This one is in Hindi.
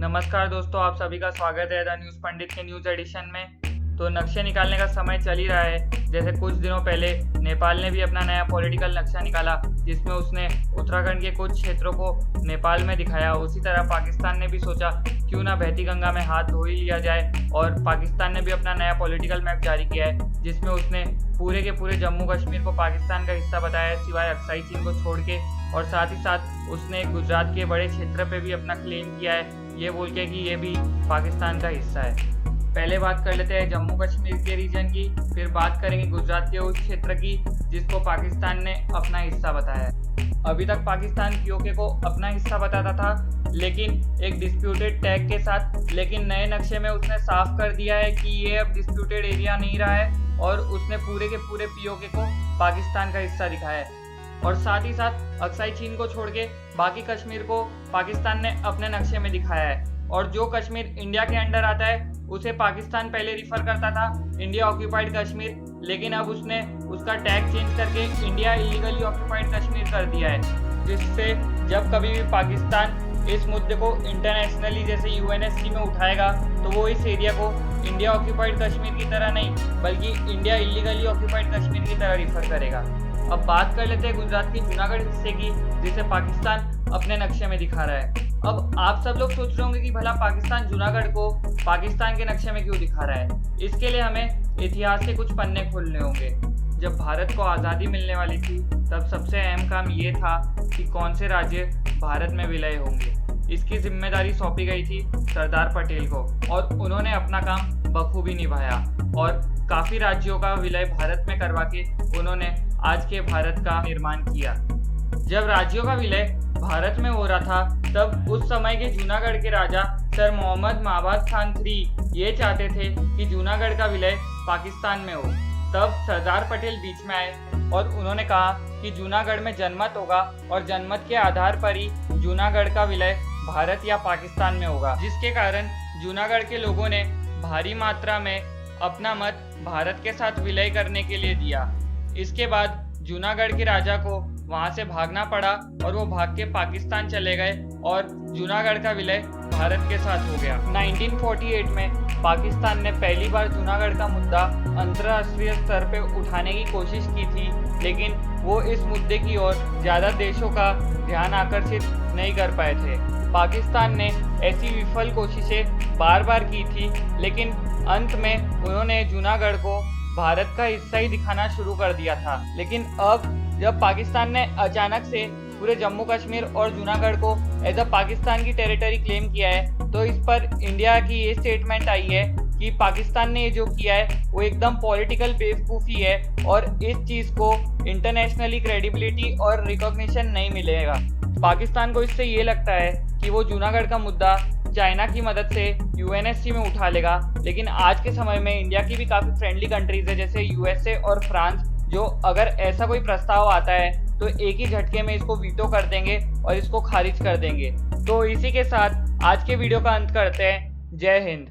नमस्कार दोस्तों, आप सभी का स्वागत है द न्यूज़ पंडित के न्यूज़ एडिशन में। तो नक्शे निकालने का समय चल ही रहा है। जैसे कुछ दिनों पहले नेपाल ने भी अपना नया पॉलिटिकल नक्शा निकाला, जिसमें उसने उत्तराखंड के कुछ क्षेत्रों को नेपाल में दिखाया। उसी तरह पाकिस्तान ने भी सोचा क्यों ना बहती गंगा में हाथ धो ही लिया जाए, और पाकिस्तान ने भी अपना नया पॉलिटिकल मैप जारी किया है, जिसमें उसने पूरे के पूरे जम्मू कश्मीर को पाकिस्तान का हिस्सा बताया है, सिवाय अक्साई चीन को छोड़ के। और साथ ही साथ उसने गुजरात के बड़े क्षेत्र पे भी अपना क्लेम किया है, ये बोल के कि ये भी पाकिस्तान का हिस्सा है। पहले बात कर लेते हैं जम्मू कश्मीर के रीजन की, फिर बात करेंगे गुजरात के उस क्षेत्र की जिसको पाकिस्तान ने अपना हिस्सा बताया है। अभी तक पाकिस्तान पीओके को अपना हिस्सा बताता था, लेकिन एक डिस्प्यूटेड टैग के साथ। लेकिन नए नक्शे में उसने साफ कर दिया है कि ये अब डिस्प्यूटेड एरिया नहीं रहा है, और उसने पूरे के पूरे पीओके को पाकिस्तान का हिस्सा दिखाया है। और साथ ही साथ अक्साई चीन को छोड़ के बाकी कश्मीर को पाकिस्तान ने अपने नक्शे में दिखाया है। और जो कश्मीर इंडिया के अंडर आता है उसे पाकिस्तान पहले रिफर करता था इंडिया ऑक्यूपाइड कश्मीर, लेकिन अब उसने उसका टैग चेंज करके इंडिया इलीगली ऑक्यूपाइड कश्मीर कर दिया है, जिससे जब कभी भी पाकिस्तान इस मुद्दे को इंटरनेशनली जैसे यूएनएससी में उठाएगा तो वो इस एरिया को इंडिया ऑक्यूपाइड कश्मीर की तरह नहीं, बल्कि इंडिया इलीगली ऑक्यूपाइड कश्मीर की तरह रिफर करेगा। अब बात कर लेते हैं गुजरात के जूनागढ़ हिस्से की, जिसे पाकिस्तान अपने नक्शे में दिखा रहा है। अब आप सब लोग सोच रहे होंगे कि भला पाकिस्तान जूनागढ़ को पाकिस्तान के नक्शे में क्यों दिखा रहा है। इसके लिए हमें इतिहास के कुछ पन्ने खोलने होंगे। जब भारत को आज़ादी मिलने वाली थी, तब सबसे अहम काम ये था कि कौन से राज्य भारत में विलय होंगे। इसकी जिम्मेदारी सौंपी गई थी सरदार पटेल को, और उन्होंने अपना काम बखूबी निभाया और काफ़ी राज्यों का विलय भारत में करवा के उन्होंने आज के भारत का निर्माण किया। जब राज्यों का विलय भारत में हो रहा था, तब उस समय के जूनागढ़ के राजा सर मोहम्मद महबाज खान III ये चाहते थे कि जूनागढ़ का विलय पाकिस्तान में हो। तब सरदार पटेल बीच में आए और उन्होंने कहा कि जूनागढ़ में जनमत होगा, और जनमत के आधार पर ही जूनागढ़ का विलय भारत या पाकिस्तान में होगा, जिसके कारण जूनागढ़ के लोगों ने भारी मात्रा में अपना मत भारत के साथ विलय करने के लिए दिया। इसके बाद जूनागढ़ के राजा को वहां से भागना पड़ा, और वो भाग के पाकिस्तान चले गए, और जूनागढ़ का विलय भारत के साथ हो गया। 1948 में पाकिस्तान ने पहली बार जूनागढ़ का मुद्दा अंतर्राष्ट्रीय स्तर पे उठाने की कोशिश की थी, लेकिन वो इस मुद्दे की ओर ज़्यादा देशों का ध्यान आकर्षित नहीं कर पाए थे। पाकिस्तान ने ऐसी विफल कोशिशें बार बार की थी, लेकिन अंत में उन्होंने जूनागढ़ को भारत का हिस्सा ही दिखाना शुरू कर दिया था। लेकिन अब जब पाकिस्तान ने अचानक से पूरे जम्मू कश्मीर और जूनागढ़ को एज अ पाकिस्तान की टेरिटरी क्लेम किया है, तो इस पर इंडिया की ये स्टेटमेंट आई है कि पाकिस्तान ने ये जो किया है वो एकदम पॉलिटिकल बेवकूफ़ी है, और इस चीज़ को इंटरनेशनली क्रेडिबिलिटी और रिकॉग्निशन नहीं मिलेगा। पाकिस्तान को इससे ये लगता है कि वो जूनागढ़ का मुद्दा चाइना की मदद से यूएनएससी में उठा लेगा, लेकिन आज के समय में इंडिया की भी काफ़ी फ्रेंडली कंट्रीज है, जैसे यूएसए और फ्रांस, जो अगर ऐसा कोई प्रस्ताव आता है तो एक ही झटके में इसको वीटो कर देंगे और इसको खारिज कर देंगे। तो इसी के साथ आज के वीडियो का अंत करते हैं। जय हिंद।